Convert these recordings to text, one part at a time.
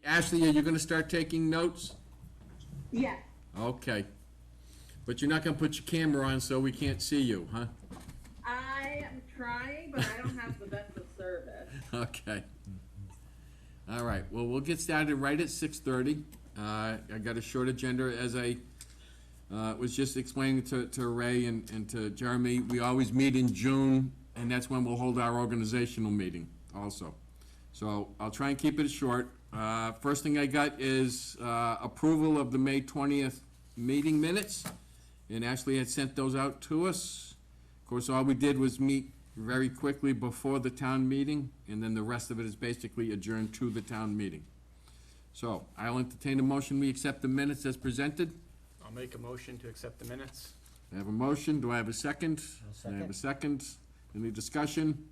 Ashley, are you gonna start taking notes? Yeah. Okay. But you're not gonna put your camera on so we can't see you, huh? I am trying, but I don't have the best of service. Okay. All right, well, we'll get started right at 6:30. I got a short agenda, as I was just explaining to Ray and to Jeremy. We always meet in June, and that's when we'll hold our organizational meeting also. So I'll try and keep it short. First thing I got is approval of the May 20th meeting minutes, and Ashley had sent those out to us. Of course, all we did was meet very quickly before the town meeting, and then the rest of it is basically adjourned to the town meeting. So I'll entertain a motion, we accept the minutes as presented. I'll make a motion to accept the minutes. I have a motion, do I have a second? I'll I have a second. second. Any discussion?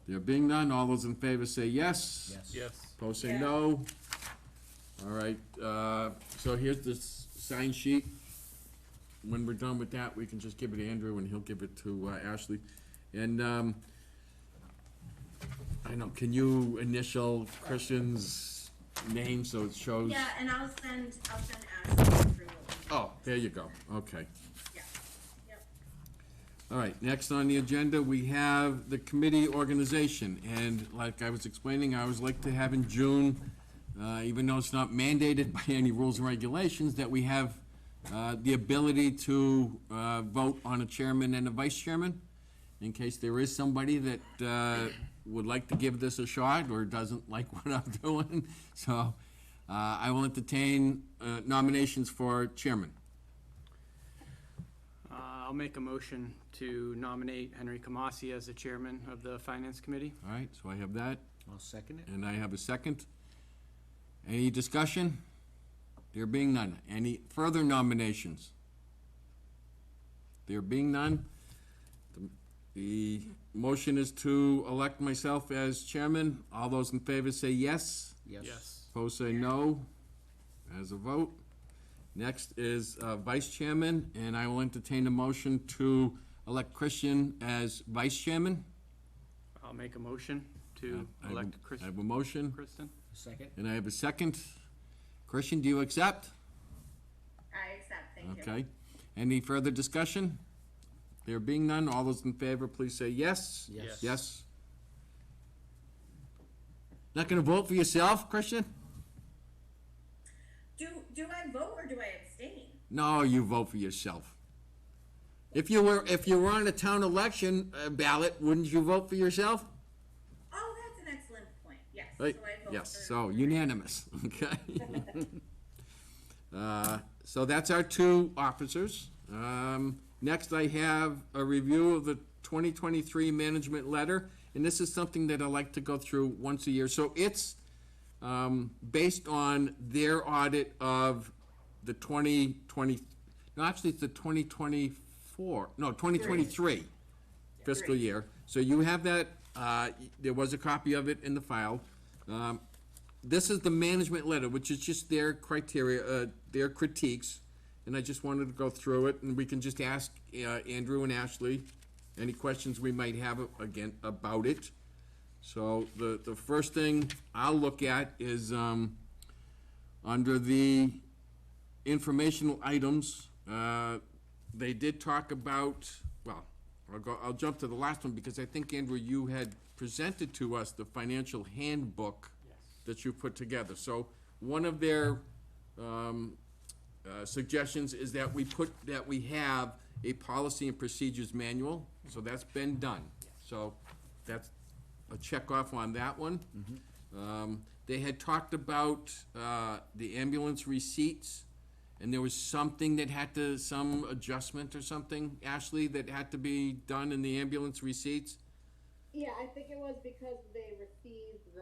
There being none, all those in favor say yes. Yes. Yes. Opposed say Yeah. no. All right, so here's the sign sheet. When we're done with that, we can just give it to Andrew and he'll give it to Ashley. And, I know, can you initial Christian's name so it shows? Yeah, and I'll send Ashley through. Oh, there you go, okay. Yeah, yep. All right, next on the agenda, we have the committee organization, and like I was explaining, I always like to have in June, even though it's not mandated by any rules and regulations, that we have the ability to vote on a chairman and a vice chairman, in case there is somebody that would like to give this a shot or doesn't like what I'm doing. So I will entertain nominations for chairman. I'll make a motion to nominate Henry Kamasi as the chairman of the Finance Committee. All right, so I have that. I'll second it. And I have a second. Any discussion? There being none. Any further nominations? There being none, the motion is to elect myself as chairman. All those in favor say yes. Yes. Opposed say no. As a vote. Next is vice chairman, and I will entertain a motion to elect Christian as vice chairman. I'll make a motion to I have a- elect I have a motion, Kristen. Second? and I have a second. Christian, do you accept? I accept, thank you. Okay. Any further discussion? There being none, all those in favor, please say yes. Yes. Yes. Not gonna vote for yourself, Christian? Do I vote or do I abstain? No, you vote for yourself. If you were on a town election ballot, wouldn't you vote for yourself? Oh, that's an excellent point, yes. Right? So I vote Yes, for- so unanimous, okay? So that's our two officers. Next, I have a review of the 2023 management letter, and this is something that I like to go through once a year. So it's based on their audit of the 2020, no, actually, it's the 2023 fiscal year. So you have that, there was a copy of it in the file. This is the management letter, which is just their criteria, their critiques, and I just wanted to go through it, and we can just ask Andrew and Ashley any questions we might have again about it. So the first thing I'll look at is under the informational items, they did talk about, well, I'll jump to the last one, because I think, Andrew, you had presented to us the financial handbook that you put together. So one of their suggestions is that we have a policy and procedures manual, so that's been done. So that's a check off on that one. They had talked about the ambulance receipts, and there was something that some adjustment or something, Ashley, that had to be done in the ambulance receipts? Yeah, I think it was because they received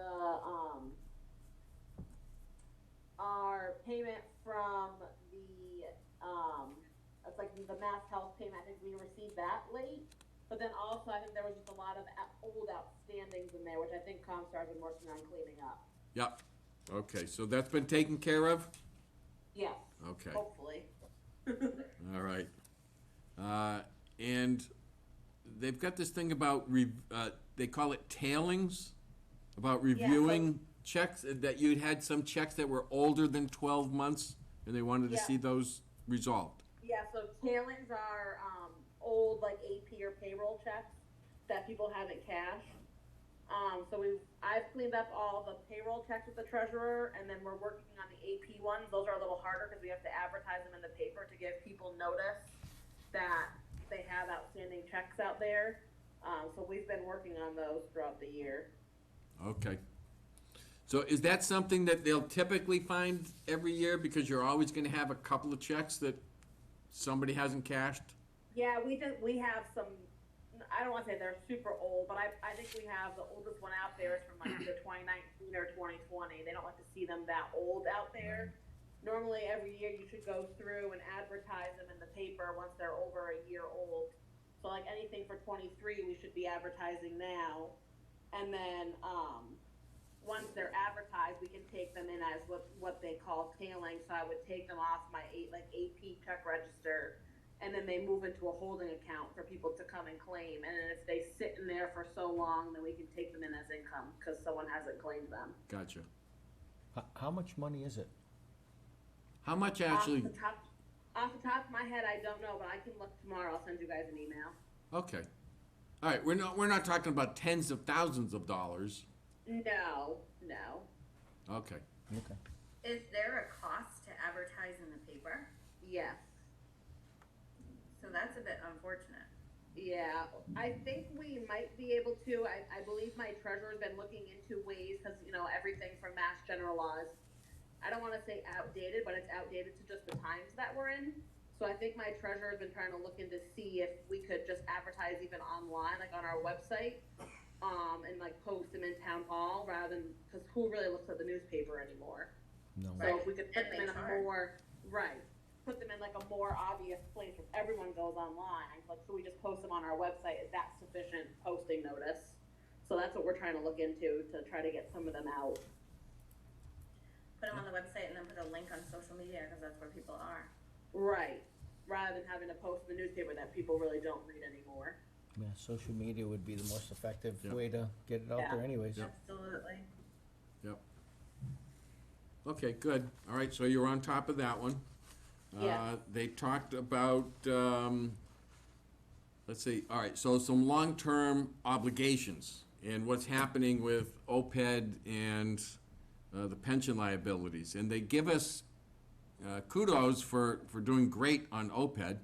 our payment from it's like the Mass Health payment, I think we received that late. But then also, I think there was just a lot of old outstandings in there, which I think Comstar's been working on cleaning up. Yep. Okay, so that's been taken care of? Yes, Okay, hopefully. all right. And they've got this thing about, they call it tailings, about reviewing checks, that you'd had some checks that were older than 12 months, and they wanted to Yeah. see those resolved. Yeah, so tailings are, old, like AP or payroll checks that people haven't cashed. I've cleaned up all the payroll checks with the treasurer, and then we're working on the AP ones. Those are a little harder because we have to advertise them in the paper to give people notice that they have outstanding checks out there. So we've been working on those throughout the year. Okay. So is that something that they'll typically find every year, because you're always gonna have a couple of checks that somebody hasn't cashed? Yeah, we have some, I don't wanna say they're super old, but I think we have, the oldest one out there is from like either 2019 or 2020. They don't like to see them that old out there. Normally, every year you should go through and advertise them in the paper once they're over a year old. So like anything for 23, we should be advertising now. And then, once they're advertised, we can take them in as what they call tailing. So I would take them off my AP check register, and then they move into a holding account for people to come and claim. And then if they sit in there for so long, then we can take them in as income because someone hasn't claimed them. Gotcha. How much money is it? How much actually, Off the top of my head, I don't know, but I can look tomorrow. I'll send you guys an email. okay. All right, we're not talking about tens of thousands of dollars. No. Okay. Okay. Is there a cost to advertise in the paper? Yes. So that's a bit unfortunate. Yeah, I think we might be able to. I believe my treasurer's been looking into ways, because, everything from Mass General laws, I don't want to say outdated, but it's outdated to just the times that we're in. So I think my treasurer's been trying to look into see if we could just advertise even online, like on our website, and like post them in town hall rather than, because who really looks at the newspaper anymore? No. So if we could put And them in they a charge. more, right, put them in like a more obvious place where everyone goes online, like, so we just post them on our website, is that sufficient posting notice? So that's what we're trying to look into, to try to get some of them out. Put them on the website and then put a link on social media, because that's where people are. Right, rather than having to post in the newspaper that people really don't read anymore. Yeah, social media would be the most effective Yep. way to get it out Yeah. there anyways. Yep. Absolutely. Yep. Okay, good. All right, so you're on top of that one. Yeah. They talked about, let's see, all right, so some long-term obligations and what's happening with OPED and the pension liabilities. And they give us kudos for doing great on OPED.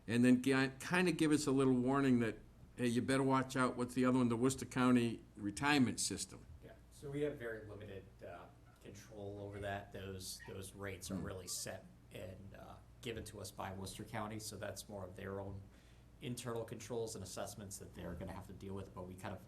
And then kind of give us a little warning that, hey, you better watch out, what's the other one, the Worcester County Retirement System. Yeah, so we have very limited control over that. Those rates are really set and given to us by Worcester County, so that's more of their own internal controls and assessments that they're gonna have to deal with, but we kind of,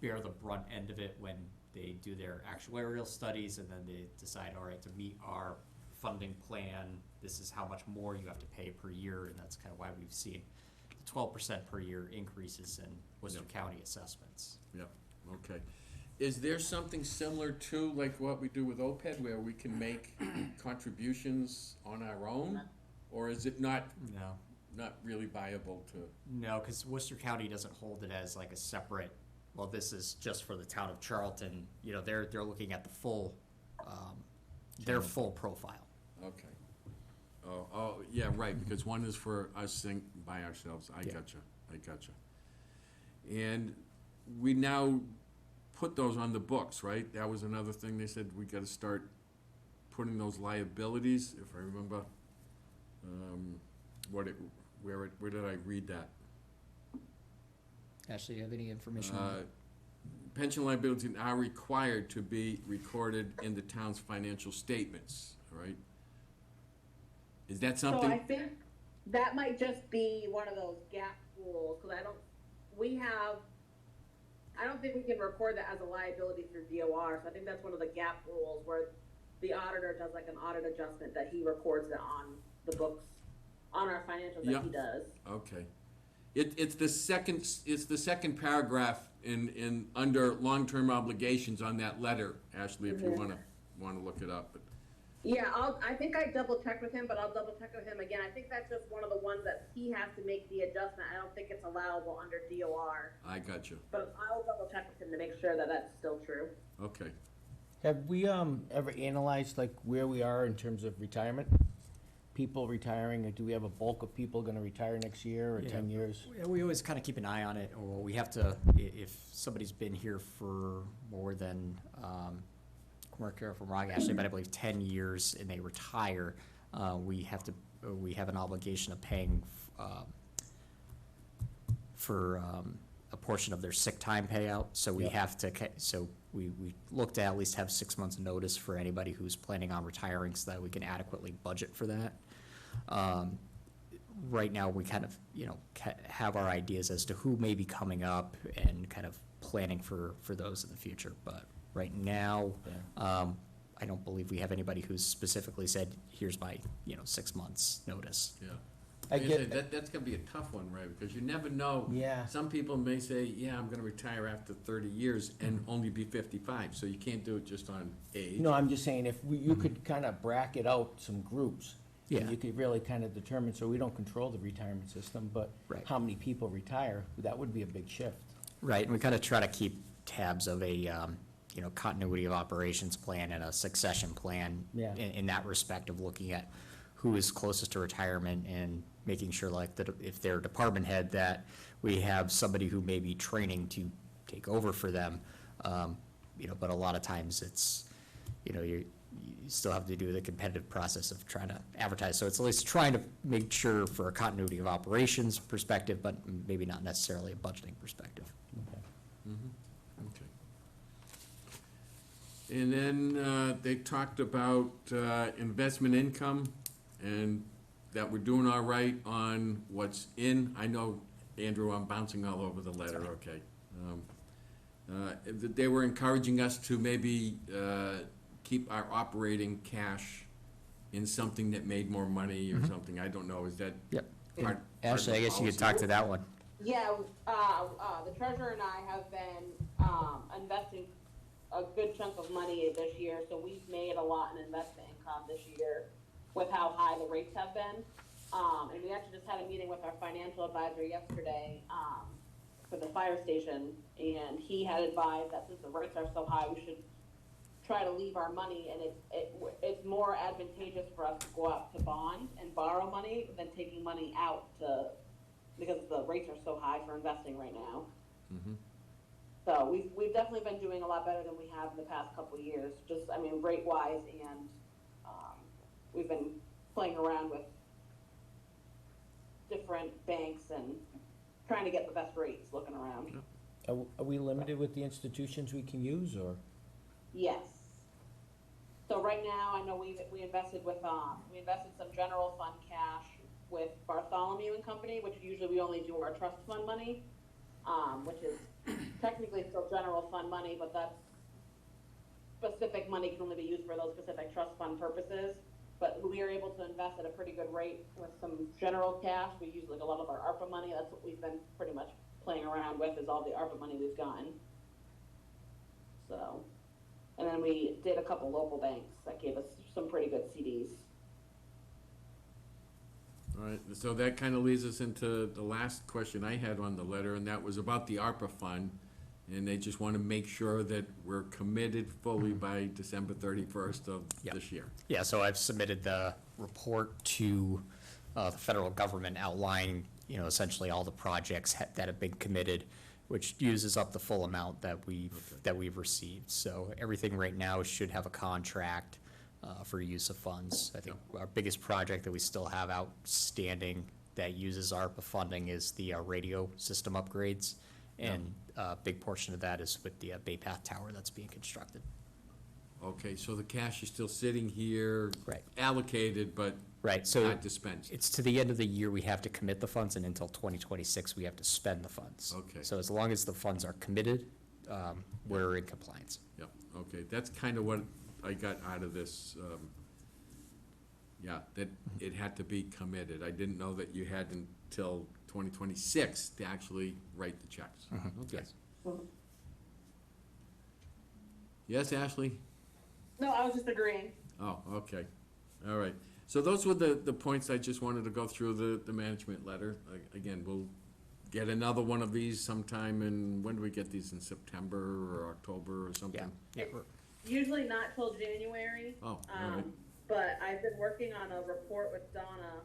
bear the brunt end of it when they do their actuarial studies and then they decide, all right, to meet our funding plan, this is how much more you have to pay per year, and that's kind of why we've seen 12% per year increases in Worcester Yep. County assessments. Yep, okay. Is there something similar to, like what we do with OPED, where we can make contributions on our own? Or is it not really viable to? No, because Worcester County doesn't hold it as like a separate, well, this is just for the town of Charlton, they're looking at the full, their full profile. Okay. Oh, yeah, right, because one is for us by ourselves. I Yeah. gotcha. And we now put those on the books, right? That was another thing they said, we gotta start putting those liabilities, if I remember. Where did I read that? Ashley, you have any information on that? Pension liabilities are required to be recorded in the town's financial statements, right? Is that So I something? think that might just be one of those gap rules, because I don't think we can record that as a liability through DOR, so I think that's one of the gap rules where the auditor does like an audit adjustment that he records it on the books, on our financials Yeah. that he does. Okay. It's the second paragraph under long-term obligations on that letter, Ashley, if you Mhm. wanna look it up, but, Yeah, I think I double checked with him, but I'll double check with him again. I think that's just one of the ones that he has to make the adjustment. I don't think it's allowable under DOR. I got you. But I'll double check with him to make sure that that's still true. Okay. Have we, ever analyzed like where we are in terms of retirement? People retiring, or do we have a bulk of people gonna retire next year or Yeah. 10 years? Yeah, we always kind of keep an eye on it, or we have to, if somebody's been here for more than, correct me if I'm wrong, Ashley, but I believe 10 years and they retire, we have an obligation of paying, for, a portion of their sick time payout, so we Yep. have to, so we look to at least have 6 months' notice for anybody who's planning on retiring, so that we can adequately budget for that. Right now, we kind of, have our ideas as to who may be coming up and kind of planning for those in the future. But right now, I don't believe we have anybody who's specifically said, here's my, 6 months' notice. Yeah. I Like I get- said, that's gonna be a tough one, right, because you never know. Yeah. Some people may say, yeah, I'm gonna retire after 30 years and only be 55, so you can't do it just on age. No, I'm just saying, if you could kind of bracket out some groups. and Yeah. You could really kind of determine, so we don't control the retirement system, but Right. how many people retire, that would be a big shift. Right, and we kind of try to keep tabs of a, continuity of operations plan and a succession plan. Yeah. In that respect of looking at who is closest to retirement and making sure like that if they're a department head, that we have somebody who may be training to take over for them. But a lot of times it's, you still have to do the competitive process of trying to advertise. So it's at least trying to make sure for a continuity of operations perspective, but maybe not necessarily a budgeting perspective. Okay. Okay. And then they talked about investment income and that we're doing all right on what's in. I know, Andrew, I'm bouncing all over the letter, okay. They were encouraging us to maybe keep our operating cash in something that made more money or something. I don't know, is that? Yep. part of Ashley, I the guess you could policy? talk to that one. Yeah, the treasurer and I have been, investing a good chunk of money this year, so we've made a lot in investment income this year with how high the rates have been. And we actually just had a meeting with our financial advisor yesterday, for the fire station, and he had advised that since the rates are so high, we should try to leave our money, and it's more advantageous for us to go out to bond and borrow money than taking money out because the rates are so high for investing right now. Mhm. So we've definitely been doing a lot better than we have in the past couple of years, rate wise, and, we've been playing around with different banks and trying to get the best rates, looking around. Are we limited with the institutions we can use, or? Yes. So right now, I know we invested some general fund cash with Bartholomew and Company, which usually we only do our trust fund money, which is technically still general fund money, but that's specific money can only be used for those specific trust fund purposes. But we are able to invest at a pretty good rate with some general cash. We use like a lot of our ARPA money. That's what we've been pretty much playing around with, is all the ARPA money we've gotten. So, and then we did a couple local banks that gave us some pretty good CDs. All right, so that kind of leads us into the last question I had on the letter, and that was about the ARPA fund. And they just want to make sure that we're committed fully by December 31st of Yep. this year. Yeah, so I've submitted the report to the federal government outlining, essentially all the projects that have been committed, which uses up the full amount that we've received. So everything right now should have a contract for use of funds. I think our biggest project that we still have outstanding that uses ARPA funding is the radio system upgrades. And a big portion of that is with the Bay Path Tower that's being constructed. Okay, so the cash is still sitting here. Right. Allocated, but Right, so not dispensed. it's to the end of the year, we have to commit the funds, and until 2026, we have to spend the funds. Okay. So as long as the funds are committed, we're in compliance. Yep, okay, that's kind of what I got out of this, that it had to be committed. I didn't know that you had until 2026 to actually write the checks. Okay. Yes. Yes, Ashley? No, I was just agreeing. Oh, okay, all right. So those were the points I just wanted to go through, the management letter. Again, we'll get another one of these sometime in, when do we get these, in September or October or something? Yeah. Usually not till January. Oh, all right. But I've been working on a report with Donna,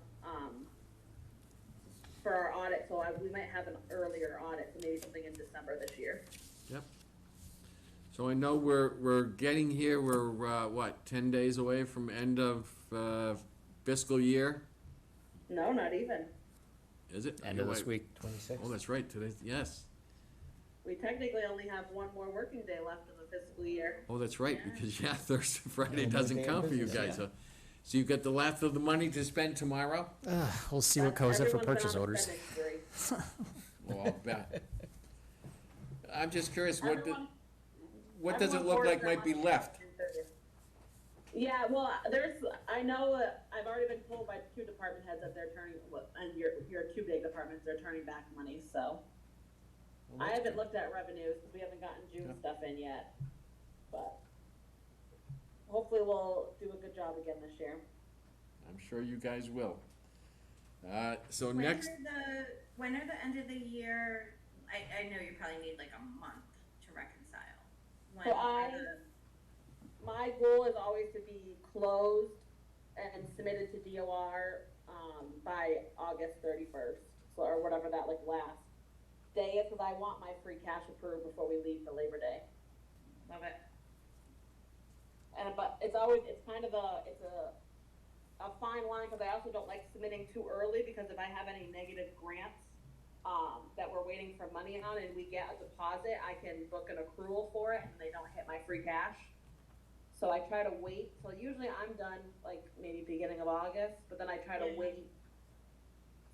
for our audit, so we might have an earlier audit, so maybe something in December this year. Yep. So I know we're getting here, we're, what, 10 days away from end of fiscal year? No, not even. Is it? End of this Wait. week. 26? Oh, that's right, today, yes. We technically only have one more working day left in the fiscal year. Oh, that's right, because, yeah, Thursday, Friday Yeah, doesn't Monday count for you business, guys, huh? So you've got the last of the money to spend tomorrow? We'll see what goes up for Everyone's been purchase on a orders. spending spree. Well, I'll bet. I'm just curious, Everyone- what does it everyone look hoards like their might be money left? in 30. Yeah, well, I know, I've already been told by 2 department heads that they're turning, and your 2 big departments, they're turning back money, so. I haven't looked at revenues, because we haven't gotten June stuff in yet, but hopefully we'll do a good job again this year. I'm sure you guys will. So When next, are the end of the year, I know you probably need like a month to reconcile. When So are the- My goal is always to be closed and submitted to DOR, by August 31st, so, or whatever that like last day is, because I want my free cash approved before we leave for Labor Day. Love it. But it's kind of a fine line, because I also don't like submitting too early, because if I have any negative grants, that we're waiting for money on and we get a deposit, I can book an accrual for it and they don't hit my free cash. So I try to wait, so usually I'm done like maybe beginning of August, but then I try to Yeah. wait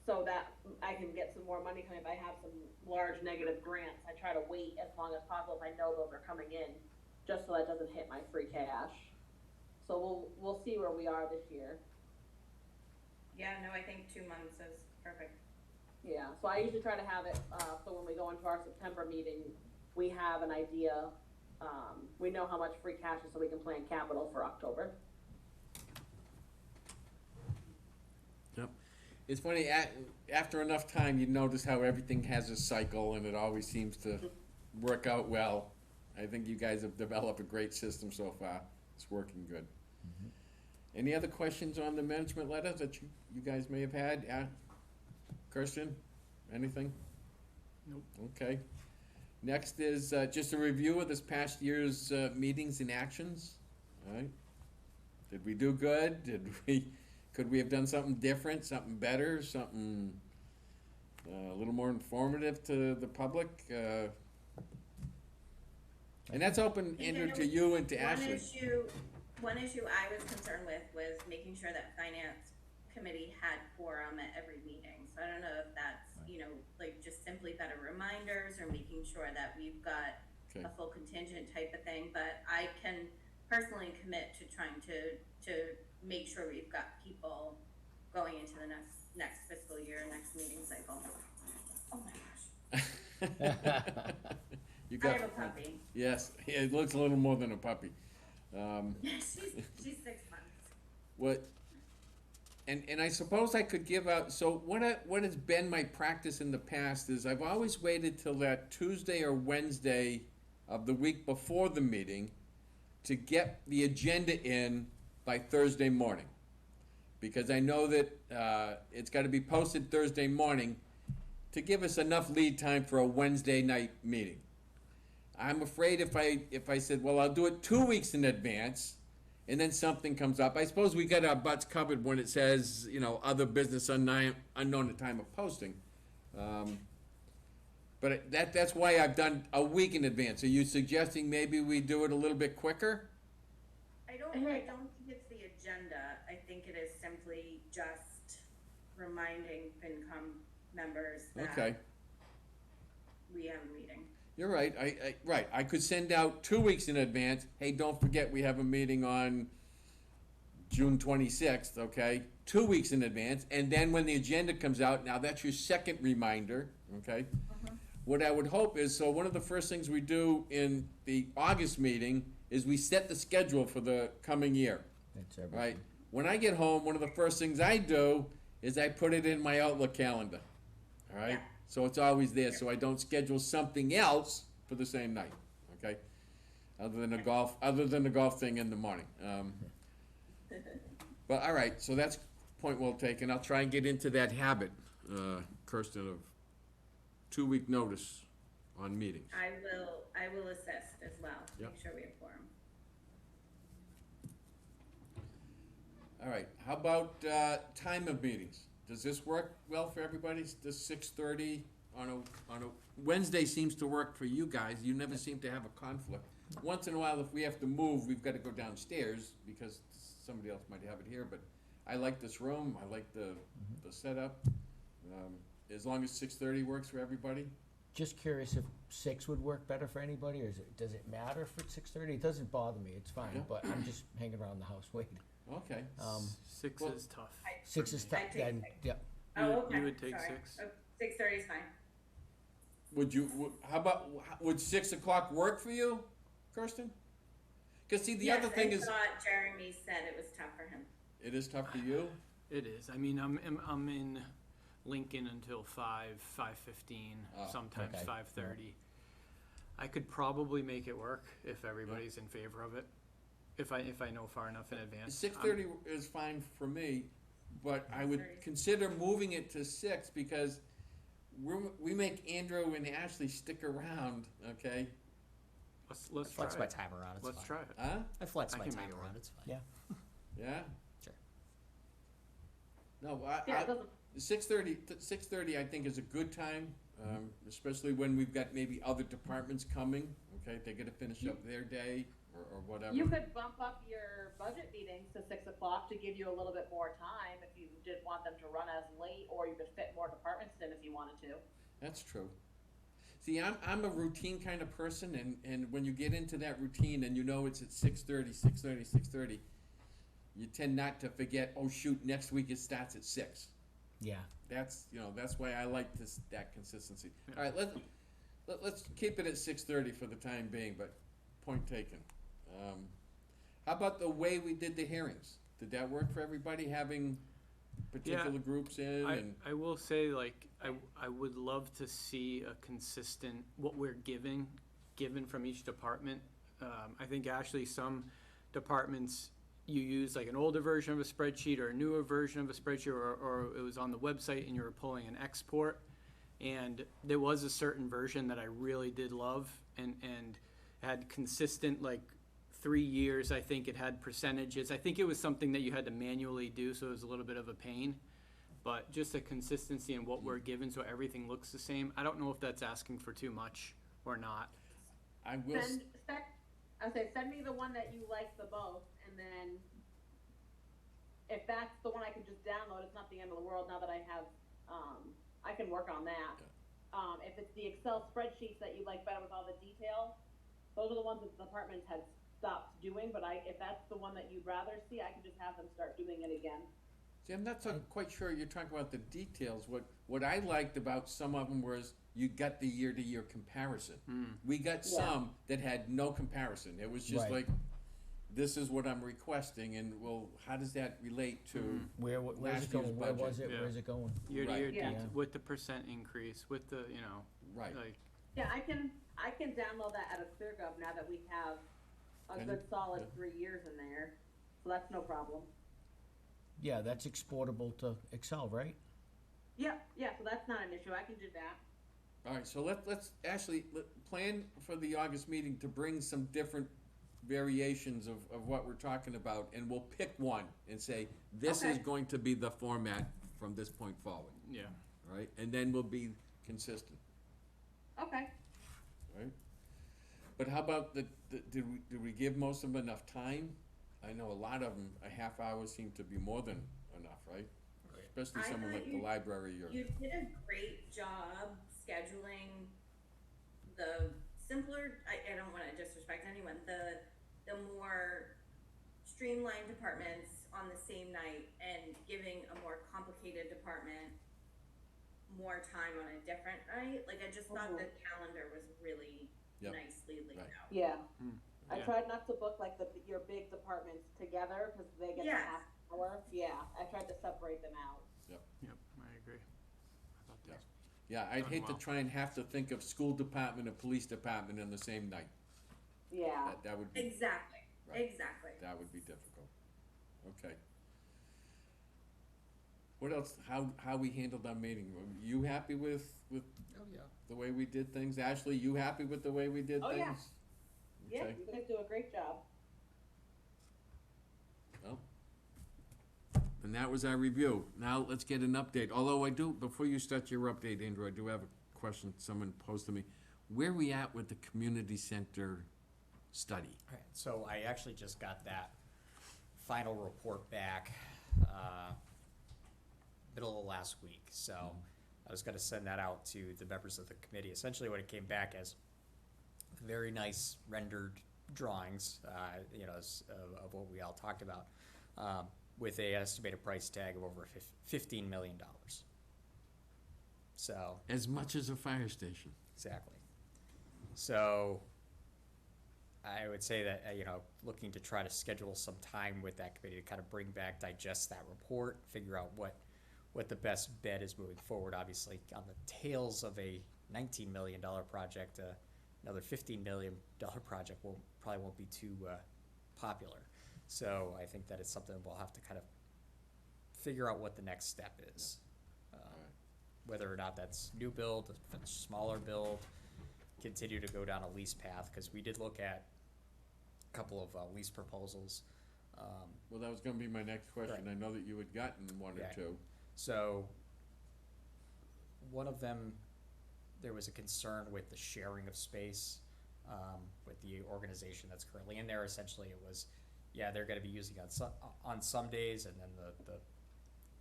so that I can get some more money coming. If I have some large negative grants, I try to wait as long as possible if I know those are coming in, just so that doesn't hit my free cash. So we'll see where we are this year. Yeah, no, I think 2 months is perfect. Yeah, so I usually try to have it, so when we go into our September meeting, we have an idea, we know how much free cash is, so we can plan capital for October. yep. It's funny, after enough time, you notice how everything has a cycle and it always seems to work out well. I think you guys have developed a great system so far. It's working good. Any other questions on the management letter that you guys may have had? Kirsten, anything? Nope. Okay. Next is just a review of this past year's meetings and actions. All right. Did we do good? Could we have done something different, something better, something a little more informative to the public? And that's open, Andrew, to you and to Ashley. One issue I was concerned with was making sure that finance committee had quorum at every meeting. So I don't know if that's, like just simply better reminders or making sure that we've got Okay. a full contingent type of thing, but I can personally commit to trying to make sure we've got people going into the next fiscal year, next meeting cycle. Oh my gosh. You I got have a puppy. Yes, it looks a little more than a puppy. She's 6 months. What, and I suppose I could give out, so what has been my practice in the past is I've always waited till that Tuesday or Wednesday of the week before the meeting to get the agenda in by Thursday morning. Because I know that it's gotta be posted Thursday morning to give us enough lead time for a Wednesday night meeting. I'm afraid if I said, well, I'll do it 2 weeks in advance, and then something comes up, I suppose we got our butts covered when it says, other business unknown at time of posting. But that's why I've done a week in advance. Are you suggesting maybe we do it a little bit quicker? I don't think it's the agenda. I think it is simply just reminding FinCom members Okay. that we have a meeting. You're right, right, I could send out 2 weeks in advance, hey, don't forget, we have a meeting on June 26th, okay? 2 weeks in advance, and then when the agenda comes out, now that's your second reminder, okay? What I would hope is, so one of the first things we do in the August meeting is we set the schedule for the coming year. It's everything. right? When I get home, one of the first things I do is I put it in my Outlook calendar, all right? Yeah. So it's always there, so I don't schedule something else for the same night, okay? Other than the golf thing in the morning. But, all right, so that's point well taken. I'll try and get into that habit, Kirsten, of 2-week notice on meetings. I will assist as well, to Yep. make sure we have quorum. All right, how about time of meetings? Does this work well for everybody? Does 6:30 on a Wednesday seems to work for you guys? You never seem to have a conflict. Once in a while, if we have to move, we've got to go downstairs because somebody else might have it here, but I like this room, I like the setup. As long as 6:30 works for everybody? Just curious if 6 would work better for anybody, or does it matter if it's 6:30? It doesn't bother me, it's fine, Yeah. but I'm just hanging around the house waiting. Okay. 6 well- is tough. 6 is tough, I take then, 6. yep. Oh, You okay, would take sorry. 6? 6:30 is fine. How about, would 6 o'clock work for you, Kirsten? Because see, the other thing Yes, is, I thought Jeremy said it was tough for him. it is tough for you? It is. I mean, I'm in Lincoln until 5:15, Oh, sometimes okay. 5:30. I could probably make it work if everybody's in favor of it, if I know far enough in advance. 6:30 is fine for me, but I would 6:30. consider moving it to 6 because we make Andrew and Ashley stick around, okay? Let's try Flex my it. time around, it's Let's fine. try it. Huh? I flex I my can time make it around, work. it's fine. Yeah. Yeah? Sure. No, Yeah, it doesn't, 6:30 I think is a good time, especially when we've got maybe other departments coming, okay? They gotta finish up their day or whatever. you could bump up your budget meetings to 6 o'clock to give you a little bit more time if you did want them to run as late, or you could fit more departments in if you wanted to. That's true. See, I'm a routine kind of person, and when you get into that routine and you know it's at 6:30, you tend not to forget, oh shoot, next week it starts at 6. Yeah. That's why I like that consistency. Yeah. All right, let's keep it at 6:30 for the time being, but point taken. How about the way we did the hearings? Did that work for everybody, having particular groups in and? I will say, like, I would love to see a consistent, what we're given from each department. I think actually some departments, you use like an older version of a spreadsheet or a newer version of a spreadsheet, or it was on the website and you were pulling an export. And there was a certain version that I really did love and had consistent, like, 3 years. I think it had percentages. I think it was something that you had to manually do, so it was a little bit of a pain. But just a consistency in what we're given, so everything looks the same. I don't know if that's asking for too much or not. I will, Send me the one that you like the most, and then if that's the one I can just download, it's not the end of the world now that I have, I can work on that. If it's the Excel spreadsheets that you like better with all the detail, those are the ones that the departments had stopped doing, but if that's the one that you'd rather see, I can just have them start doing it again. see, I'm not so quite sure you're talking about the details. What I liked about some of them was you got the year-to-year comparison. We got some that had no comparison. It was just Right. like, this is what I'm requesting, and well, how does that relate to? Where's Last it going? year's Where budget. was it? Yeah. Where's it going? Year to year, Yeah. Yeah. with the percent increase, with the, Right. like, Yeah, I can download that out of ClearGov now that we have a And- good solid yeah. 3 years in there, so that's no problem. Yeah, that's exportable to Excel, right? Yeah, so that's not an issue, I can do that. All right, so let's actually plan for the August meeting to bring some different variations of what we're talking about, and we'll pick one and say, this is Okay. going to be the format from this point forward, yeah. all right? And then we'll be consistent, Okay. all right? But how about did we give most of them enough time? I know a lot of them, a half hour seemed to be more than enough, right? Especially I someone thought like the library or. You did a great job scheduling the simpler, I don't wanna disrespect anyone, the more streamlined departments on the same night and giving a more complicated department more time on a different night. Like, I just thought the calendar was really Yep. nicely laid Right. out. Yeah. Hmm. I Yeah. tried not to book like your big departments together, cause they get the Yes. half hour, yeah, I tried to separate them out. Yep, I agree. I thought that's Yeah, I'd Done hate to well. try and have to think of school department and police department in the same night. Yeah, That would be, Exactly, Right. exactly. that would be difficult. Okay. What else, how we handled our meeting? Were you happy with Oh, yeah. the way we did things? Ashley, you happy with the way we did Oh, things? yeah. yeah, Okay. you guys do a great job. Well, and that was our review. Now, let's get an update. Although before you start your update, Andrew, I do have a question someone posed to me. Where we at with the community center study? Alright, so I actually just got that final report back, middle of last week, so I was gonna send that out to the members of the committee. Essentially what it came back as, very nice rendered drawings, of what we all talked about, with a estimated price tag of over $15 million. So, As much as a fire station. exactly. So, I would say that, looking to try to schedule some time with that committee to kind of bring back, digest that report, figure out what the best bet is moving forward. Obviously, on the tails of a $19 million project, another $15 million project probably won't be too popular. So I think that it's something we'll have to kind of figure out what the next step is. Whether or not that's new build, if it's smaller build, continue to go down a lease path, because we did look at a couple of lease proposals. Well, that was gonna be my next question. Right. I know that you had gotten one or Yeah. two. So, one of them, there was a concern with the sharing of space, with the organization that's currently in there. Essentially, it was, they're gonna be using it on some days, and then the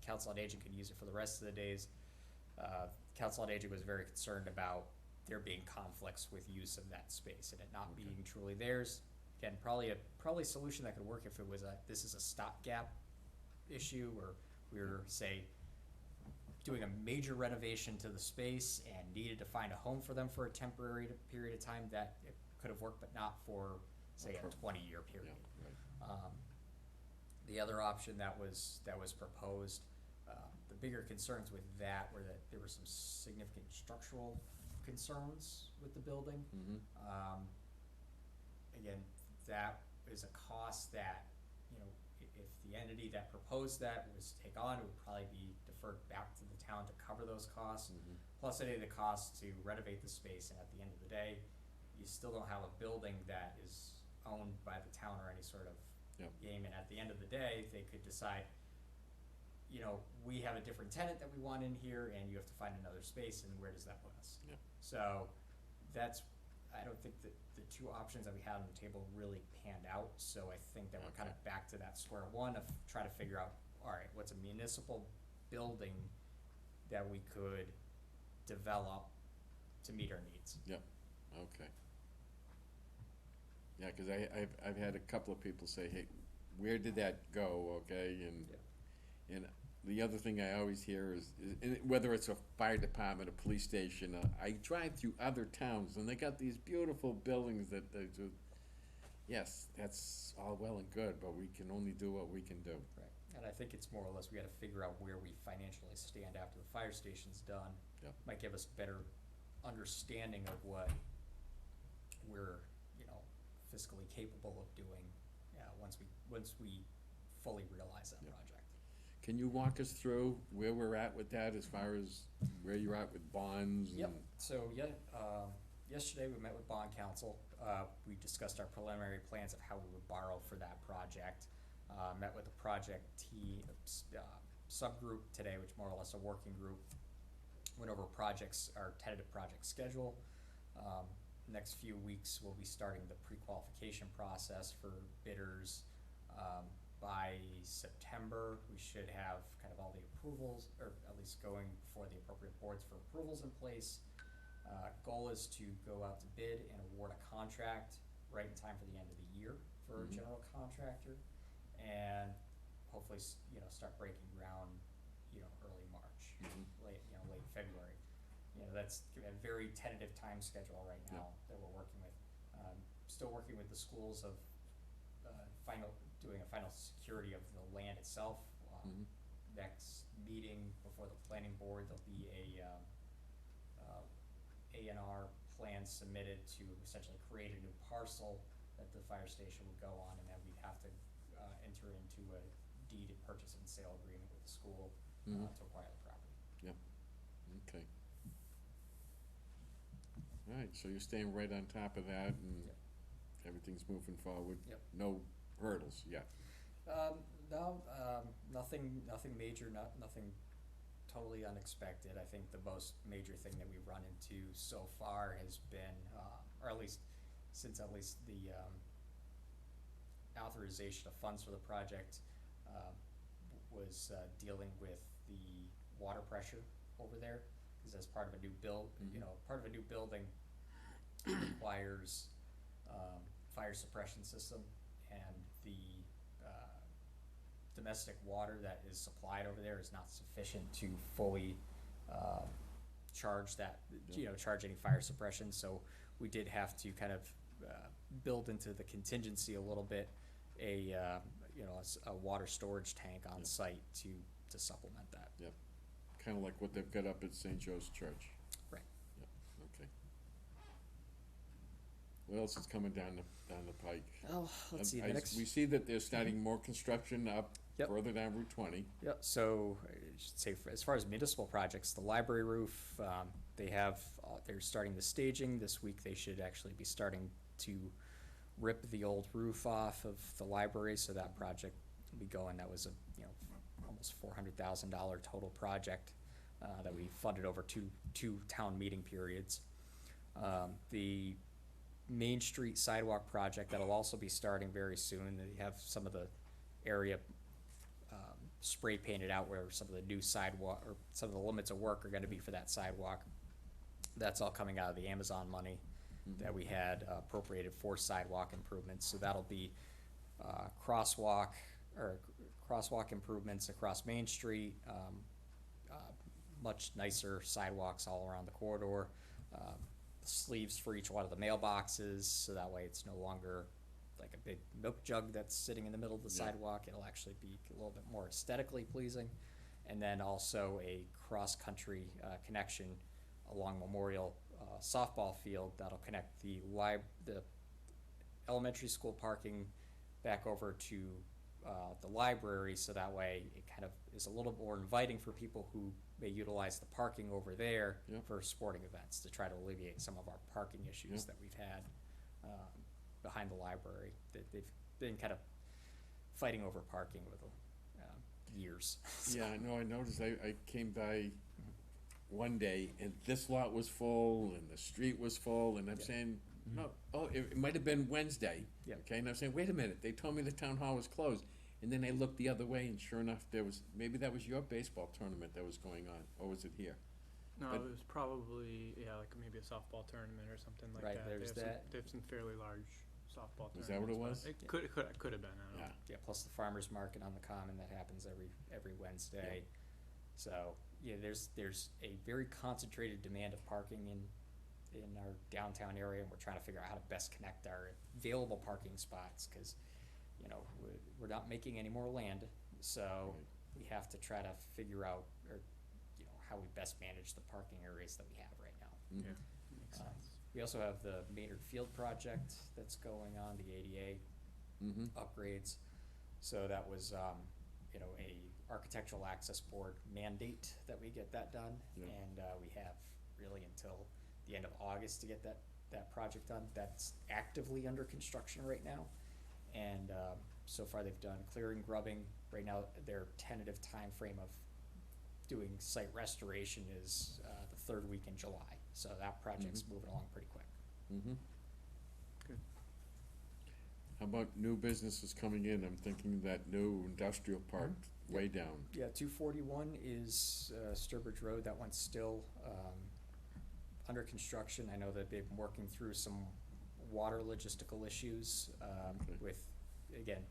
council on aging can use it for the rest of the days. Council on aging was very concerned about there being conflicts with use of that space and it not being truly theirs. Again, probably a solution that could work if it was this is a stopgap issue, or we were, say, doing a major renovation to the space and needed to find a home for them for a temporary period of time, that it could have worked, but not for, say, a 20-year Yeah, period. right. The other option that was proposed, the bigger concerns with that were that there were some significant structural concerns with the building. Mhm. Again, that is a cost that, if the entity that proposed that was to take on, it would probably be deferred back to the town to cover those costs, plus any of the costs to renovate the space, and at the end of the day, you still don't have a building that is owned by the town or any sort of Yep. game, and at the end of the day, they could decide, we have a different tenant that we want in here, and you have to find another space, and where does that put us? Yep. So, I don't think that the two options that we had on the table really panned out, so I think that we're kind of back to that square one of trying to figure out, all right, what's a municipal building that we could develop to meet our needs? Okay. Yeah, cause I've had a couple of people say, hey, where did that go, okay, and the other thing I always hear is whether it's a fire department, a police station, I drive through other towns and they got these beautiful buildings that they do. Yes, that's all well and good, but we can only do what we can do. Right, and I think it's more or less, we gotta figure out where we financially stand after the fire station's done. Yep. Might give us better understanding of what we're, fiscally capable of doing, once we fully realize that Yep. project. Can you walk us through where we're at with that, as far as where you're at with bonds? Yep, and- so, yesterday we met with bond counsel, we discussed our preliminary plans of how we would borrow for that project. Met with the project subgroup today, which more or less a working group, went over our tentative project schedule. Next few weeks, we'll be starting the pre-qualification process for bidders. By September, we should have kind of all the approvals, or at least going before the appropriate boards for approvals in place. Goal is to go out to bid and award a contract right in time for the end of the year for a general contractor, and hopefully, start breaking ground, early March, late February. That's a very tentative time schedule right now that we're working with. still working with the schools of, doing a final security of the land itself. Next meeting before the planning board, there'll be A&R plan submitted to essentially create a new parcel that the fire station would go on, and then we'd have to enter into a deed purchase and sale agreement with the school to acquire the property. Yep, okay. All right, so you're staying right on top of that, and Yep. everything's moving forward? Yep. No hurdles yet? No, nothing major, nothing totally unexpected. I think the most major thing that we've run into so far has been, or at least since the authorization of funds for the project was dealing with the water pressure over there, because as part of a new build, part of a new building requires fire suppression system, and the domestic water that is supplied over there is not sufficient to fully charge that, charge any fire suppression. So we did have to kind of build into the contingency a little bit, a water storage tank on site to supplement that. Yep, kinda like what they've got up at St. Joe's Church. Right. Yep, okay. What else is coming down the pike? Oh, let's see, the next. We see that they're starting more construction up Yep. further down Route 20. Yep, so I should say, as far as municipal projects, the library roof, they're starting the staging. This week they should actually be starting to rip the old roof off of the library, so that project will be going. That was almost $400,000 total project that we funded over two town meeting periods. The Main Street sidewalk project, that'll also be starting very soon. They have some of the area spray painted out where some of the new sidewalk, or some of the limits of work are gonna be for that sidewalk. That's all coming out of the Amazon money that we had appropriated for sidewalk improvements. So that'll be crosswalk improvements across Main Street, much nicer sidewalks all around the corridor, sleeves for each one of the mailboxes, so that way it's no longer like a big milk jug that's sitting in the middle of the sidewalk. It'll actually be a little bit more aesthetically pleasing. And then also a cross-country connection along Memorial softball field that'll connect the elementary school parking back over to the library, so that way it kind of is a little more inviting for people who may utilize the parking over there for sporting events, to try to alleviate some of our parking issues that we've had behind the library. They've been kind of fighting over parking with years. Yeah, I know, I noticed, I came by one day and this lot was full and the street was full, and I'm saying, no, it might have been Wednesday. Yeah. Okay, and I'm saying, wait a minute, they told me the town hall was closed. And then I looked the other way, and sure enough, maybe that was your baseball tournament that was going on, or was it here? No, But- it was probably, like maybe a softball tournament or something like Right, that. there's that. They have some fairly large softball tournaments. Is that what it but was? It could have been, I don't know. Yeah, Yeah, plus the farmer's market on the common that happens every Wednesday. So, yeah, there's a very concentrated demand of parking in our downtown area, and we're trying to figure out how to best connect our available parking spots, cause, we're not making any more land, so we have to try to figure out, or, how we best manage the parking areas that we have right now. Yeah, makes sense. We also have the Maynard Field project that's going on, the ADA upgrades. So that was, a architectural access board mandate that we get that done. Yeah. And we have really until the end of August to get that project done. That's actively under construction right now. And so far they've done clearing, grubbing. Right now, their tentative time frame of doing site restoration is the third week in July. So that project's moving along pretty quick. Good. How about new businesses coming in? I'm thinking that new industrial park way down. Yeah, 241 is Sturbridge Road. That one's still under construction. I know that they've been working through some water logistical issues with, again,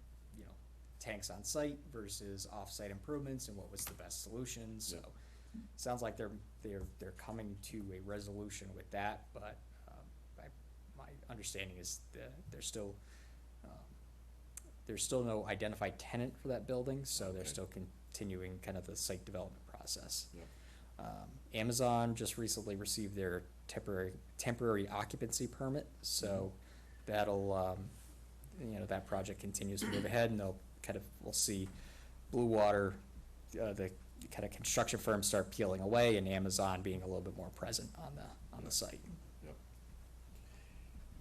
tanks on site versus off-site improvements, and what was the best solution. So sounds like they're coming to a resolution with that, but my understanding is there's still no identified tenant for that building, so they're Okay. still continuing kind of the site development process. Yep. Amazon just recently received their temporary occupancy permit, so that'll, that project continues to move ahead, and we'll see Blue Water, the kind of construction firms start peeling away, and Amazon being a little bit more present on the site.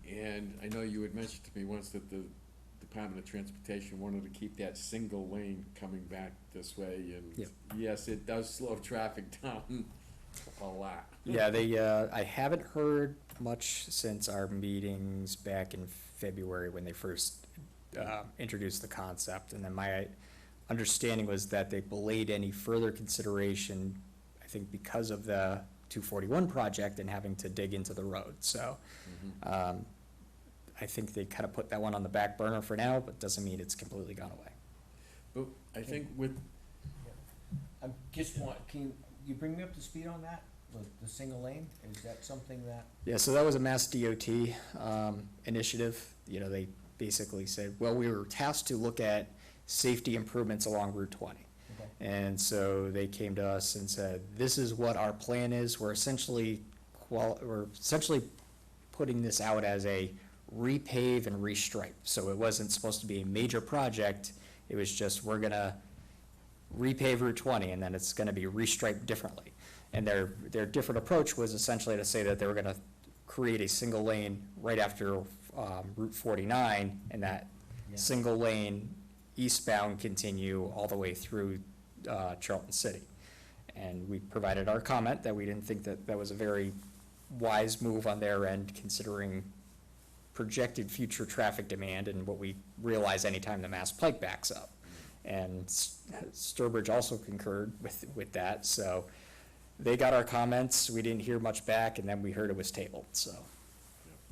And I know you had mentioned to me once that the Department of Transportation wanted to keep that single lane coming back this way, and Yep. yes, it does slow traffic down a lot. Yeah, I haven't heard much since our meetings back in February when they first introduced the concept, and then my understanding was that they delayed any further consideration, I think because of the 241 project and having to dig into the road, so, I think they kind of put that one on the back burner for now, but doesn't mean it's completely gone away. But I think with, I'm just can you bring me up to speed on that, the single lane? Is that something that? Yeah, so that was a Mass DOT initiative. They basically said, well, we were tasked to look at safety improvements along Route 20. Okay. And so they came to us and said, this is what our plan is. We're essentially putting this out as a repave and restripe. So it wasn't supposed to be a major project. It was just, we're gonna repave Route 20, and then it's gonna be restriped differently. And their different approach was essentially to say that they were gonna create a single lane right after Route 49, and that Yeah. single lane eastbound continue all the way through Charlton City. And we provided our comment that we didn't think that that was a very wise move on their end, considering projected future traffic demand and what we realize anytime the Mass Pike backs up. And Sturbridge also concurred with that, so they got our comments, we didn't hear much back, and then we heard it was tabled, so.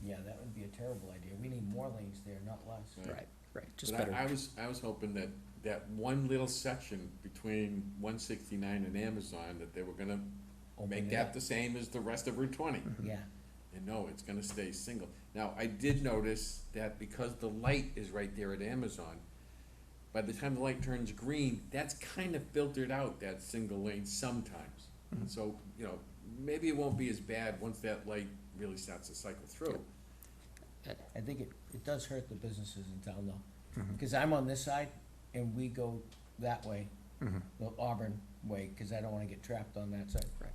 Yeah, that would be a terrible idea. We need more lanes there, not less. Right, just but better. I was hoping that one little section between 169 and Amazon, that they were gonna Open make it that up. the same as the rest of Route 20. Yeah, And no, it's gonna stay single. Now, I did notice that because the light is right there at Amazon, by the time the light turns green, that's kind of filtered out that single lane sometimes. And so, maybe it won't be as bad once that light really starts to cycle through. I think it does hurt the businesses in town though. Because I'm on this side and we go that way, the Auburn way, because I don't want to get trapped on that side. Right.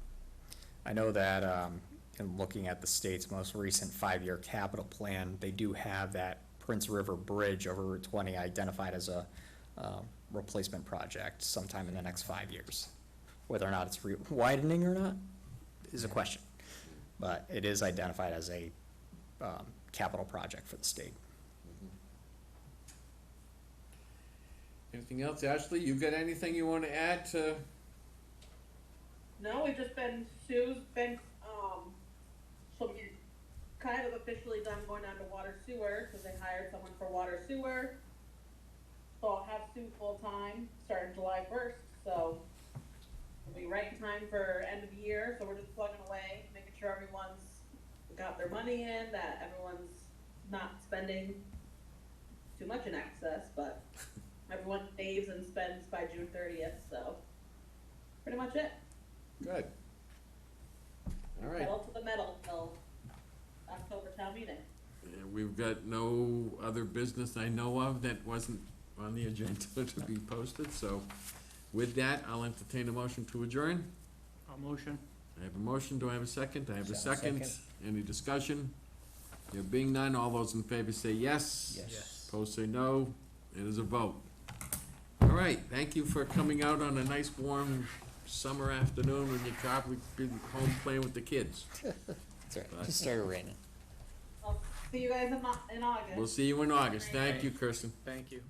I know that, in looking at the state's most recent 5-year capital plan, they do have that Prince River Bridge over Route 20 identified as a replacement project sometime in the next 5 years. Whether or not it's widening or not is a question, but it is identified as a capital project for the state. Anything else, Ashley? You got anything you wanna add to? No, we've just Sue's been, so we kind of officially done going down to water sewer, cause they hired someone for water sewer. So I'll have Sue full-time, starting July 1st, so it'll be right in time for end of the year, so we're just plugging away, making sure everyone's got their money in, that everyone's not spending too much in excess, but everyone saves and spends by June 30th, so pretty much it. Good. All right. Pedal to the metal till October town meeting. Yeah, we've got no other business I know of that wasn't on the agenda to be posted, so with that, I'll entertain a motion to adjourn. I'll motion. I have a motion, do I have a second? I have a Second. second. Any discussion? There being none, all those in favor say yes. Yes. Opposed say no. It is a vote. All right, thank you for coming out on a nice warm summer afternoon when you've probably been home playing with the kids. That's right, just started raining. I'll see you guys in August. We'll see you in August. Thank you, Kirsten. Thank you.